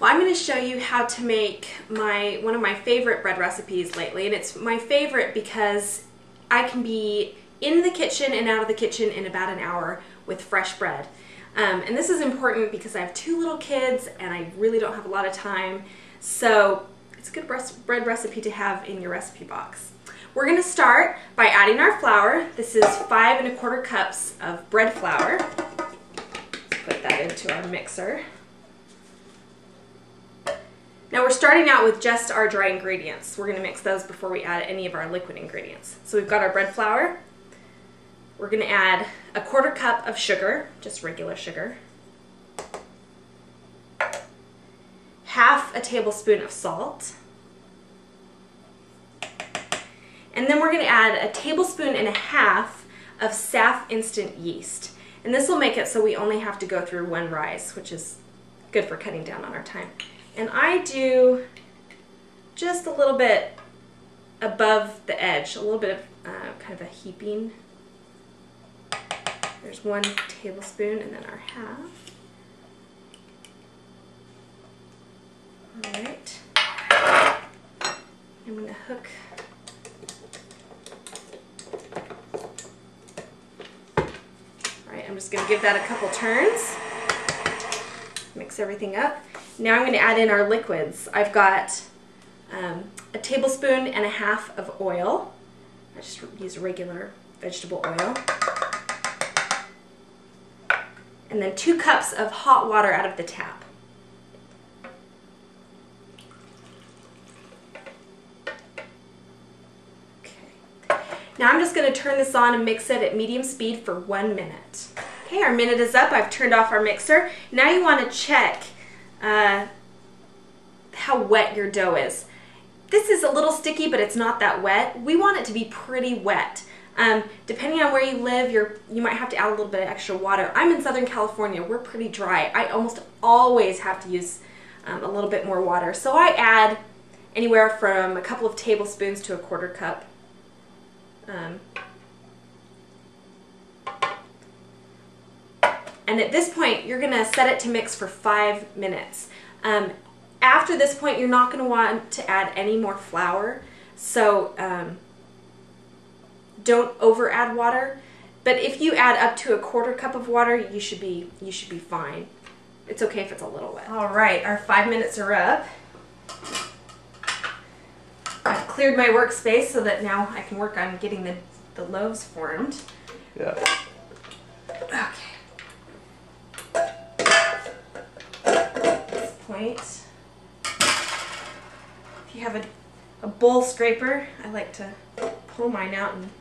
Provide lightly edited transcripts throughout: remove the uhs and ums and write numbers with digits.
I'm going to show you how to make one of my favorite bread recipes lately, and it's my favorite because I can be in the kitchen and out of the kitchen in about an hour with fresh bread. And this is important because I have 2 little kids and I really don't have a lot of time, so it's a good bread recipe to have in your recipe box. We're going to start by adding our flour. This is 5 1/4 cups of bread flour. Let's put that into our mixer. Now we're starting out with just our dry ingredients. We're going to mix those before we add any of our liquid ingredients. So we've got our bread flour. We're going to add 1/4 cup of sugar, just regular sugar. 1/2 tablespoon of salt. And then we're going to add 1.5 tablespoons of Saf instant yeast. And this will make it so we only have to go through 1 rise, which is good for cutting down on our time. And I do just a little bit above the edge, a little bit of kind of a heaping. There's 1 tablespoon and then our 1/2. All right. I'm going to hook I'm just going to give that a couple turns, mix everything up. Now I'm going to add in our liquids. I've got 1.5 tablespoons of oil. I just use regular vegetable oil. And then 2 cups of hot water out of the tap. Now I'm just going to turn this on and mix it at medium speed for 1 minute. Okay, our minute is up. I've turned off our mixer. Now you want to check how wet your dough is. This is a little sticky, but it's not that wet. We want it to be pretty wet. Depending on where you live, you might have to add a little bit of extra water. I'm in Southern California. We're pretty dry. I almost always have to use a little bit more water. So I add anywhere from a couple of tablespoons to 1/4 cup. And at this point, you're going to set it to mix for 5 minutes. After this point, you're not going to want to add any more flour, so don't over add water. But if you add up to 1/4 cup of water, you should be fine. It's okay if it's a little wet. All right, our 5 minutes are up. I've cleared my workspace so that now I can work on getting the loaves formed. Yeah. Okay. At this point, if you have a bowl scraper, I like to pull mine out and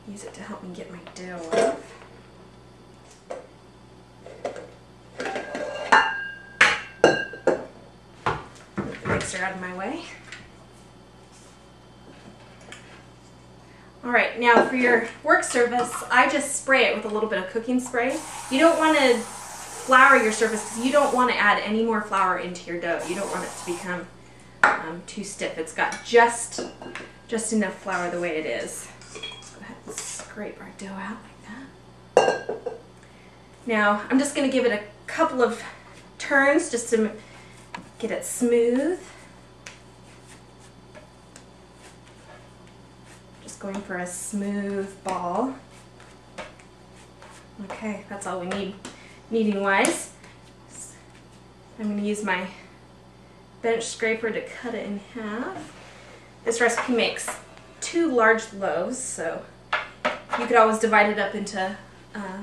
use it to help me get my dough off. Move the mixer out of my way. Alright, now for your work surface, I just spray it with a little bit of cooking spray. You don't want to flour your surface because you don't want to add any more flour into your dough. You don't want it to become too stiff. It's got just enough flour the way it is. Let's go ahead and scrape our dough out like that. Now, I'm just going to give it a couple of turns just to get it smooth. Going for a smooth ball. Okay, that's all we need kneading wise. I'm going to use my bench scraper to cut it in half. This recipe makes 2 large loaves, so you could always divide it up into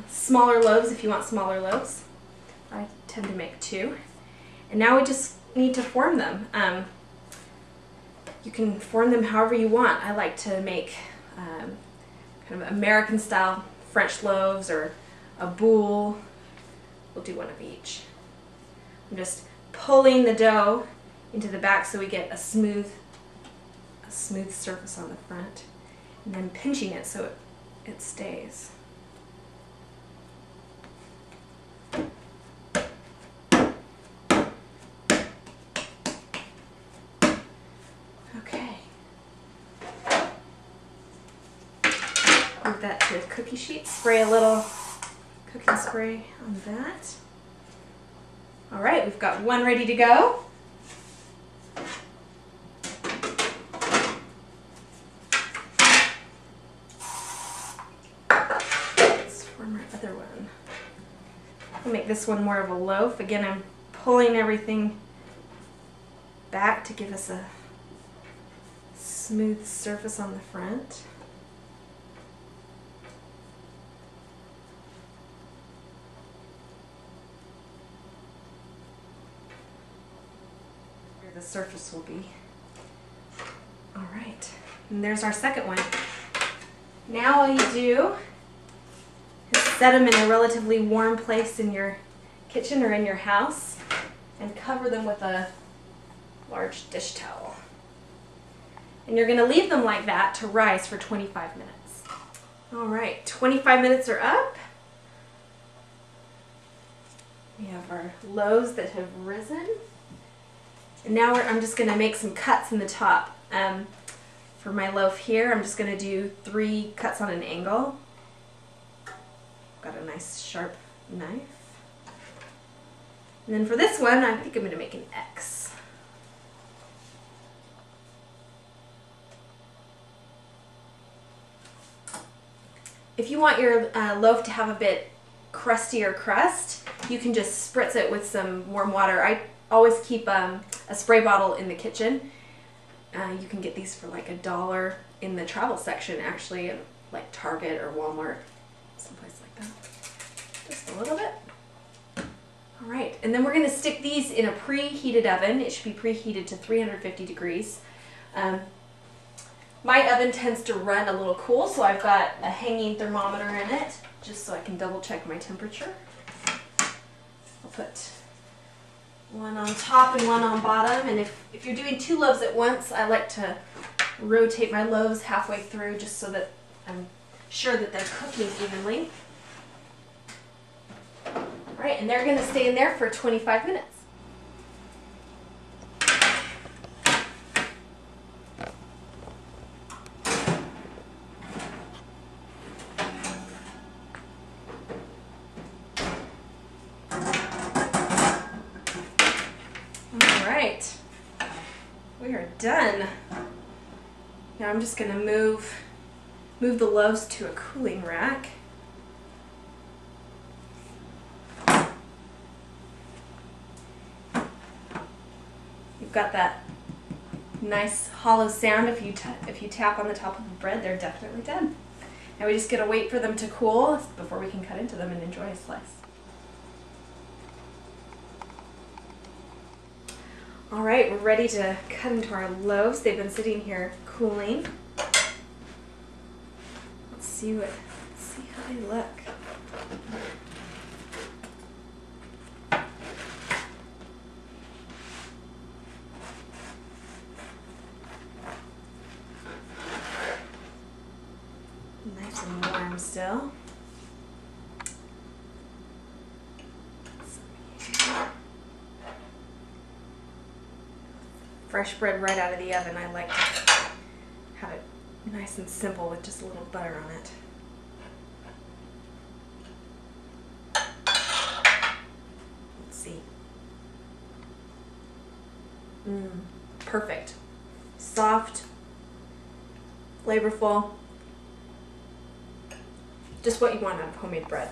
smaller loaves if you want smaller loaves. I tend to make 2. And now we just need to form them. You can form them however you want. I like to make kind of American style French loaves or a boule. We'll do one of each. I'm just pulling the dough into the back so we get a smooth surface on the front, and then pinching it so it stays. Move that to a cookie sheet. Spray a little cooking spray on that. All right, we've got one ready to go. Let's form our other one. I'll make this one more of a loaf. Again, I'm pulling everything back to give us a smooth surface on the front. Where the surface will be. All right, and there's our second one. Now all you do is set them in a relatively warm place in your kitchen or in your house and cover them with a large dish towel. And you're going to leave them like that to rise for 25 minutes. All right, 25 minutes are up. We have our loaves that have risen. And now I'm just going to make some cuts in the top. For my loaf here, I'm just going to do 3 cuts on an angle. Got a nice sharp knife. And then for this one, I think I'm going to make an X. If you want your loaf to have a bit crustier crust, you can just spritz it with some warm water. I always keep a spray bottle in the kitchen. You can get these for like $1 in the travel section, actually, at like Target or Walmart, someplace like that. Just a little bit. All right, and then we're going to stick these in a preheated oven. It should be preheated to 350 degrees. My oven tends to run a little cool, so I've got a hanging thermometer in it, just so I can double check my temperature. I'll put one on top and one on bottom, and if you're doing 2 loaves at once, I like to rotate my loaves halfway through just so that I'm sure that they're cooking evenly. All right, and they're going to stay in there for 25 minutes. We are done. Now I'm just going to move the loaves to a cooling rack. You've got that nice hollow sound if you tap on the top of the bread. They're definitely done. Now we just got to wait for them to cool before we can cut into them and enjoy a slice. All right, we're ready to cut into our loaves. They've been sitting here cooling. Let's see how they look. Nice and warm still. Fresh bread right out of the oven. I like to have it nice and simple with just a little butter on it. Let's see. Perfect. Soft, flavorful. Just what you want out of homemade bread.